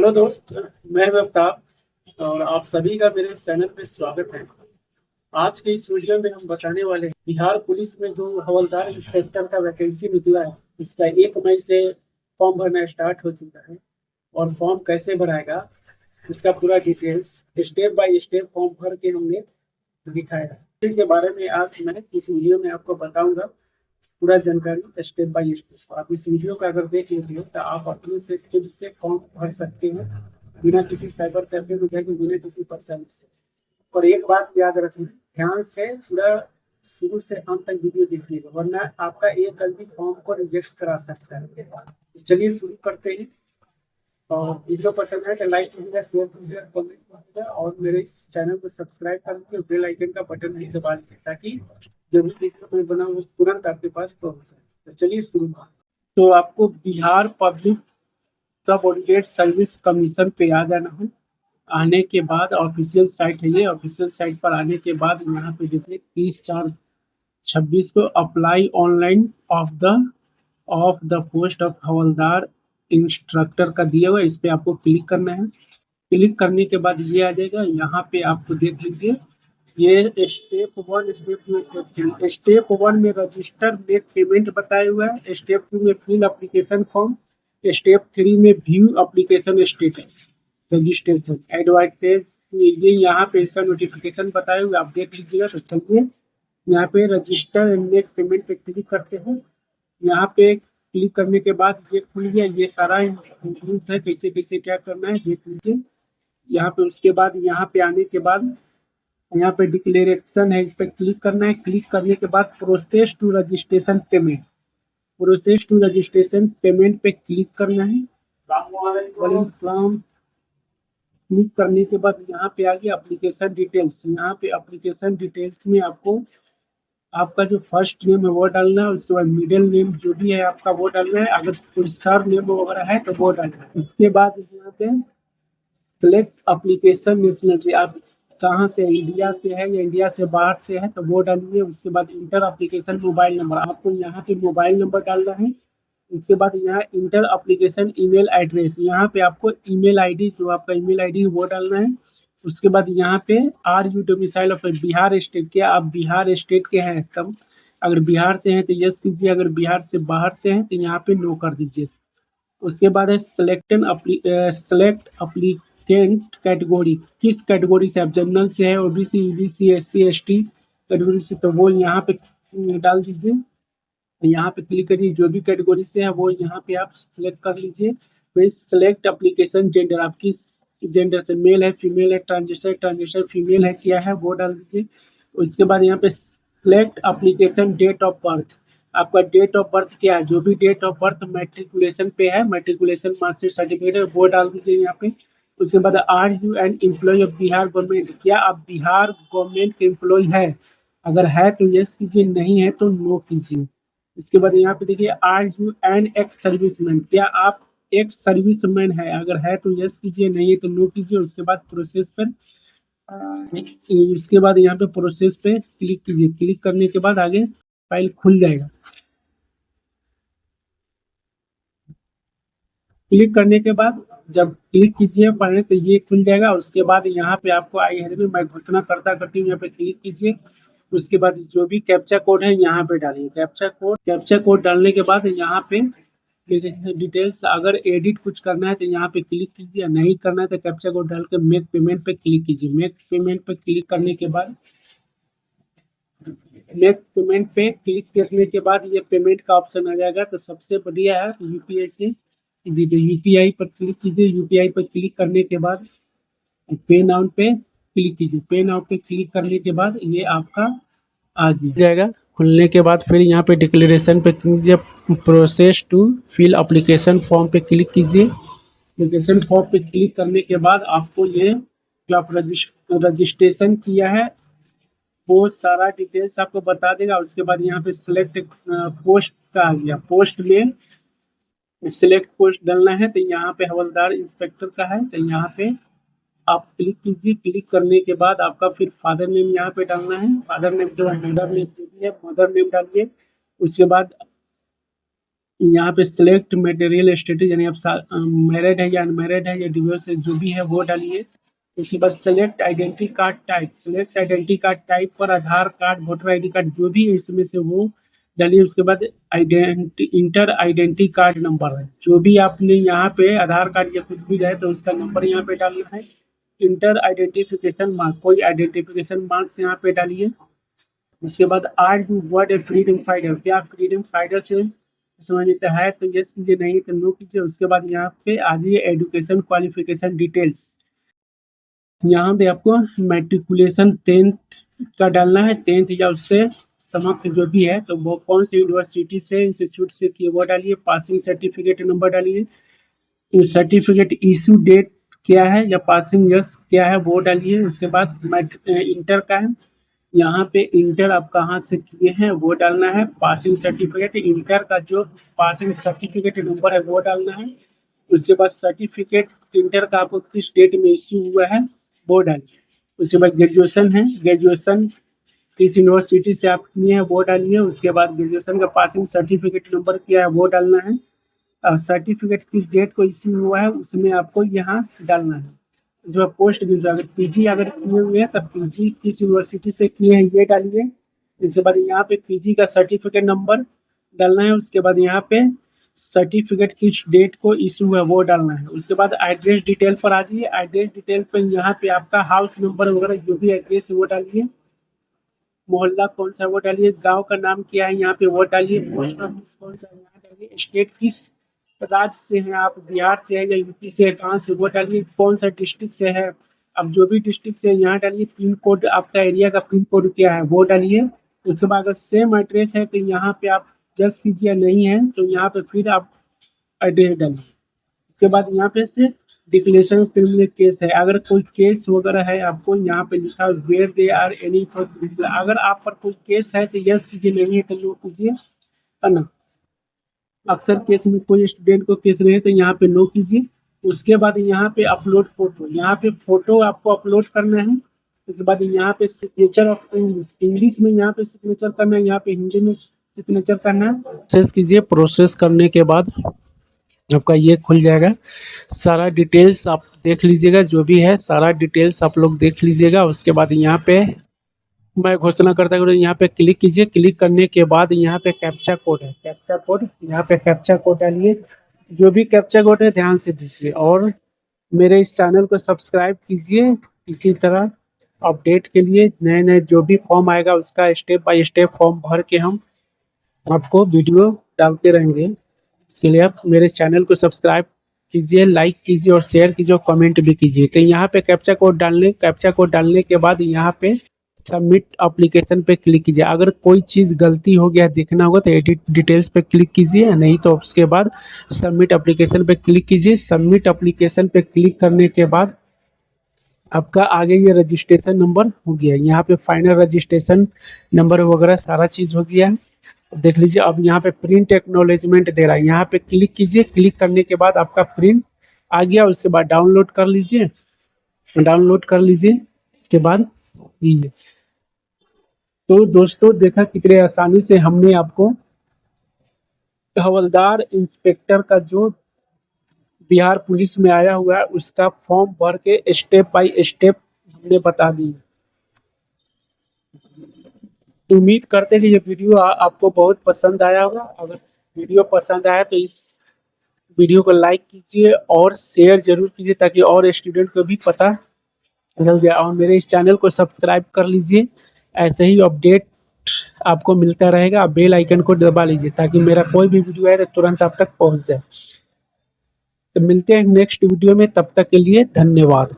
Hello दोस्त, मैं हूं अफ्ताब और आप सभी का मेरे चैनल पे स्वागत है। आज के इस वीडियो में हम बताने वाले हैं बिहार पुलिस में जो हवलदार इंस्पेक्टर का वैकेंसी निकला है, इसका 1 मई से फॉर्म भरना स्टार्ट हो चुका है। और फॉर्म कैसे भराएगा उसका पूरा details step by step form भर के हमने दिखाया है। इसके बारे में आज मैं इस वीडियो में आपको बताऊंगा पूरा जानकारी स्टेप बाय स्टेप। आप इस वीडियो का अगर देख लेते हो तो आप अपने से खुद से फॉर्म भर सकते हैं बिना किसी साइबर कैफे में जाके, बिना किसी परेशानी से। और एक बात याद रखें, ध्यान से पूरा शुरू से अंत तक वीडियो देखिएगा, वरना आपका एक गलती फॉर्म को रिजेक्ट करा सकता है। चलिए शुरू करते हैं। और वीडियो पसंद है तो लाइक कीजिएगा, शेयर कीजिएगा, कमेंट कीजिएगा और मेरे इस चैनल को सब्सक्राइब कर लीजिए। बेल आइकन का बटन भी दबा लीजिए ताकि जो भी वीडियो मैं बनाऊँ तुरंत आपके पास पहुंच जाए। तो चलिए शुरू करते हैं। तो आपको बिहार पब्लिक सब ऑडिटेड सर्विस कमीशन पे आ जाना है। आने के बाद ऑफिशियल साइट है, ये ऑफिशियल साइट पर आने के बाद यहाँ पे देखिए 30/4/26 को apply online off the post of havildar instructor का दिया हुआ है। इस पे आपको क्लिक करना है। क्लिक करने के बाद ये आ जाएगा, यहाँ पे आपको देख लीजिए ये स्टेप 1 में रजिस्टर मेक पेमेंट बताया हुआ है। स्टेप 2 में फिल एप्लीकेशन फॉर्म। स्टेप 3 में व्यू एप्लीकेशन स्टेटस रजिस्ट्रेशन एडवाइटेज। ये यहाँ पे इसका नोटिफिकेशन बताया हुआ आप देख लीजिएगा। तो चलिए यहाँ पे रजिस्टर एंड मेक पेमेंट पे क्लिक करते हैं। यहाँ पे क्लिक करने के बाद ये खुल गया, ये सारा रूल्स है कैसे कैसे क्या करना है देख लीजिए यहाँ पे। उसके बाद यहाँ पे आने के बाद यहाँ पे डिक्लेरेशन है, इस पर क्लिक करना है। क्लिक करने के बाद प्रोसेस टू रजिस्ट्रेशन पेमेंट पे क्लिक करना है। क्लिक करने के बाद यहाँ पे आ गया एप्लीकेशन डिटेल्स। यहाँ पे एप्लीकेशन डिटेल्स में आपको आपका जो फर्स्ट नेम है वो डालना है, उसके बाद मिडिल नेम जो भी है आपका वो डालना है, अगर कोई सर नेम वगैरह है तो वो डालना है। उसके बाद यहाँ पे सिलेक्ट एप्लीकेशन नेशनलिटी, आप कहाँ से, इंडिया से है या इंडिया से बाहर से है तो वो डालिए। उसके बाद इंटर एप्लीकेशन मोबाइल नंबर, आपको यहाँ पे मोबाइल नंबर डालना है। उसके बाद यहाँ इंटर एप्लीकेशन ईमेल एड्रेस, यहाँ पे आपको ईमेल आईडी जो आपका ईमेल आईडी है वो डालना है। उसके बाद यहाँ पे are you domicile of Bihar state, क्या आप बिहार स्टेट के हैं, तब अगर बिहार से हैं तो यस कीजिए, अगर बिहार से बाहर से हैं तो यहाँ पे नो कर दीजिए। उसके बाद है सेलेक्ट एप्लीकेंट कैटेगरी, किस कैटेगरी से आप, जनरल से है, OBC, EBC, SC, ST category से, तो वो यहाँ पे डाल दीजिए। यहाँ पे क्लिक करिए, जो भी कैटेगरी से है वो यहाँ पे आप सिलेक्ट कर लीजिए। फिर सिलेक्ट एप्लीकेशन जेंडर, आप किस जेंडर से, मेल है, फीमेल है, ट्रांसजेंडर फीमेल है, क्या है वो डाल दीजिए। उसके बाद यहाँ पे select application date of birth, आपका डेट ऑफ बर्थ क्या है, जो भी डेट ऑफ बर्थ मैट्रिकुलेशन पे है, मैट्रिकुलेशन मार्कशीट सर्टिफिकेट है वो डाल दीजिए यहाँ पे। उसके बाद are you an employ of Bihar government, क्या आप बिहार गवर्नमेंट के एम्प्लॉय है, अगर है तो यस कीजिए, नहीं है तो नो कीजिए। इसके बाद यहाँ पे देखिए are you an ex serviceman, क्या आप एक्स सर्विसमैन है, अगर है तो यस कीजिए, नहीं है तो नो कीजिए। उसके बाद प्रोसेस पर उसके बाद यहाँ पे प्रोसेस पे क्लिक कीजिए। क्लिक करने के बाद आगे फाइल खुल जाएगा। क्लिक करने के बाद जब क्लिक कीजिए पढ़ने तो ये खुल जाएगा। उसके बाद यहाँ पे आपको आई हेयर में मैं घोषणा करती हूँ, यहाँ पे क्लिक कीजिए। उसके बाद जो भी कैप्चा कोड है यहाँ पे डालिए, कैप्चा कोड डालने के बाद यहाँ पे डिटेल्स, अगर एडिट कुछ करना है तो यहाँ पे क्लिक कीजिए, नहीं करना है तो कैप्चा कोड डाल के मेक पेमेंट पे क्लिक कीजिए। मेक पेमेंट पे क्लिक करने के बाद करने के बाद ये पेमेंट का ऑप्शन आ जाएगा। तो सबसे बढ़िया है यूपीआई से, यूपीआई पर क्लिक कीजिए। यूपीआई पर क्लिक करने के बाद पे नाउ पे क्लिक कीजिए। पे नाउ पे क्लिक करने के बाद ये आपका आ जाएगा। खुलने के बाद फिर यहाँ पे डिक्लेरेशन पे कीजिए, process to fill application form पे क्लिक कीजिए। एप्लीकेशन फॉर्म पे क्लिक करने के बाद आपको ये जो आप रजिस्ट्रेशन किया है वो सारा डिटेल्स आपको बता देगा। उसके बाद यहाँ पे सिलेक्ट पोस्ट का आ गया, पोस्ट में सिलेक्ट पोस्ट डालना है तो यहाँ पे हवलदार इंस्पेक्टर का है तो यहाँ पे आप क्लिक कीजिए। क्लिक करने के बाद आपका फिर फादर नेम यहाँ पे डालना है, फादर नेम जो है, मदर नेम जो भी है मदर नेम डालिए। उसके बाद यहाँ पे सिलेक्ट मटेरियल स्टेटस, यानी आप मैरिड है या अनमैरिड है या डिवोर्स है, जो भी है वो डालिए। उसके बाद select identity card type, select identity card type पर आधार कार्ड, वोटर आईडी कार्ड, जो भी है इसमें से वो डालिए। उसके बाद इंटर आइडेंटिटी कार्ड नंबर है, जो भी आपने यहाँ पे आधार कार्ड या कुछ भी है तो उसका नंबर यहाँ पे डालना है। इंटर आइडेंटिफिकेशन मार्क, कोई आइडेंटिफिकेशन मार्क्स यहाँ पे डालिए। उसके बाद are you were a freedom fighter, क्या फ्रीडम फाइटर से समझ में है तो यस कीजिए, नहीं तो नो कीजिए। उसके बाद यहाँ पे आ जाइए एजुकेशन क्वालिफिकेशन डिटेल्स, यहाँ पे आपको मेट्रिकुलेशन 10th का डालना है, 10th या उससे समक्ष जो भी है, तो वो कौन सी यूनिवर्सिटी से इंस्टीट्यूट से किए वो डालिए। पासिंग सर्टिफिकेट नंबर डालिए। सर्टिफिकेट इशू डेट क्या है या पासिंग यस क्या है वो डालिए। उसके बाद इंटर का है, यहाँ पे इंटर आप कहाँ से किए हैं वो डालना है। पासिंग सर्टिफिकेट इंटर का जो पासिंग सर्टिफिकेट नंबर है वो डालना है। उसके बाद सर्टिफिकेट इंटर का आपको किस डेट में इश्यू हुआ है वो डालिए। उसके बाद ग्रेजुएशन है, ग्रेजुएशन किस यूनिवर्सिटी से आप किए हैं वो डालिए। उसके बाद ग्रेजुएशन का पासिंग सर्टिफिकेट नंबर क्या है वो डालना है। सर्टिफिकेट किस डेट को इश्यू हुआ है उसमें आपको यहाँ डालना है। इसमें पोस्ट ग्रेजुएट अगर पीजी अगर किए हुए हैं तब पीजी किस यूनिवर्सिटी से किए हैं ये डालिए। इसके बाद यहाँ पे पीजी का सर्टिफिकेट नंबर डालना है। उसके बाद यहाँ पे सर्टिफिकेट किस डेट को इशू है वो डालना है। उसके बाद एड्रेस डिटेल पर आ जाइए। एड्रेस डिटेल पर यहाँ पे आपका हाउस नंबर वगैरह जो भी एड्रेस है वो डालिए। मोहल्ला कौन सा वो डालिए। गांव का नाम क्या है यहाँ पे वो डालिए। पोस्ट ऑफिस कौन सा है यहाँ डालिए। स्टेट किस राज्य से हैं आप, बिहार से है या यूपी से है, कहाँ से वो डालिए। कौन सा डिस्ट्रिक्ट से है, अब जो भी डिस्ट्रिक्ट से यहाँ डालिए। पिन कोड आपका एरिया का पिन कोड क्या है वो डालिए। उसके बाद अगर सेम एड्रेस है तो यहाँ पे आप जस्ट कीजिए, नहीं है तो यहाँ पे फिर आप एड्रेस डालिए। उसके बाद यहाँ पे से डिक्लेरेशन क्रिमिनल केस है, अगर कोई केस वगैरह है आपको यहाँ पे लिखा वेयर दे आर एनी, अगर आप पर कोई केस है तो यस कीजिए, नहीं है तो नो कीजिए, है ना। अक्सर केस में कोई स्टूडेंट को केस रहे तो यहाँ पे नो कीजिए। उसके बाद यहाँ पे अपलोड फोटो, यहाँ पे फोटो आपको अपलोड करना है। उसके बाद यहाँ पे सिग्नेचर ऑफ इंग्लिश, इंग्लिश में यहाँ पे सिग्नेचर करना है, यहाँ पे हिंदी में सिग्नेचर करना है। प्रोसेस कीजिए, प्रोसेस करने के बाद आपका ये खुल जाएगा। सारा डिटेल्स आप देख लीजिएगा, जो भी है सारा डिटेल्स आप लोग देख लीजिएगा। उसके बाद यहाँ पे मैं घोषणा करता हूँ, यहाँ पे क्लिक कीजिए। क्लिक करने के बाद यहाँ पे कैप्चा कोड है, कैप्चा कोड, यहाँ पे कैप्चा कोड डालिए। जो भी कैप्चा कोड है ध्यान से दीजिए और मेरे इस चैनल को सब्सक्राइब कीजिए। इसी तरह अपडेट के लिए नए नए जो भी फॉर्म आएगा उसका स्टेप बाय स्टेप फॉर्म भर के हम आपको वीडियो डालते रहेंगे। इसके लिए आप मेरे चैनल को सब्सक्राइब कीजिए, लाइक कीजिए और शेयर कीजिए और कमेंट भी कीजिए। तो यहाँ पे कैप्चा कोड डालने के बाद यहाँ पे सबमिट एप्लीकेशन पे क्लिक कीजिए। अगर कोई चीज़ गलती हो गया देखना होगा तो एडिट डिटेल्स पे क्लिक कीजिए, नहीं तो उसके बाद सबमिट एप्लीकेशन पे क्लिक कीजिए। सबमिट एप्लीकेशन पे क्लिक करने के बाद आपका आगे ये रजिस्ट्रेशन नंबर हो गया, यहाँ पे फाइनल रजिस्ट्रेशन नंबर वगैरह सारा चीज़ हो गया है। देख लीजिए, अब यहाँ पे प्रिंट एक्नॉलेजमेंट दे रहा है, यहाँ पे क्लिक कीजिए। क्लिक करने के बाद आपका प्रिंट आ गया। उसके बाद डाउनलोड कर लीजिए, डाउनलोड कर लीजिए। इसके बाद ये तो दोस्तों देखा कितने आसानी से हमने आपको हवलदार इंस्पेक्टर का जो बिहार पुलिस में आया हुआ है उसका फॉर्म भर के स्टेप बाय स्टेप हमने बता दी। उम्मीद करते हैं कि ये वीडियो आपको बहुत पसंद आया होगा। अगर वीडियो पसंद आया तो इस वीडियो को लाइक कीजिए और शेयर जरूर कीजिए ताकि और स्टूडेंट को भी पता चल जाए। और मेरे इस चैनल को सब्सक्राइब कर लीजिए, ऐसे ही अपडेट आपको मिलता रहेगा। बेल आइकन को दबा लीजिए ताकि मेरा कोई भी वीडियो आए तो तुरंत आप तक पहुंच जाए। तो मिलते हैं नेक्स्ट वीडियो में, तब तक के लिए धन्यवाद।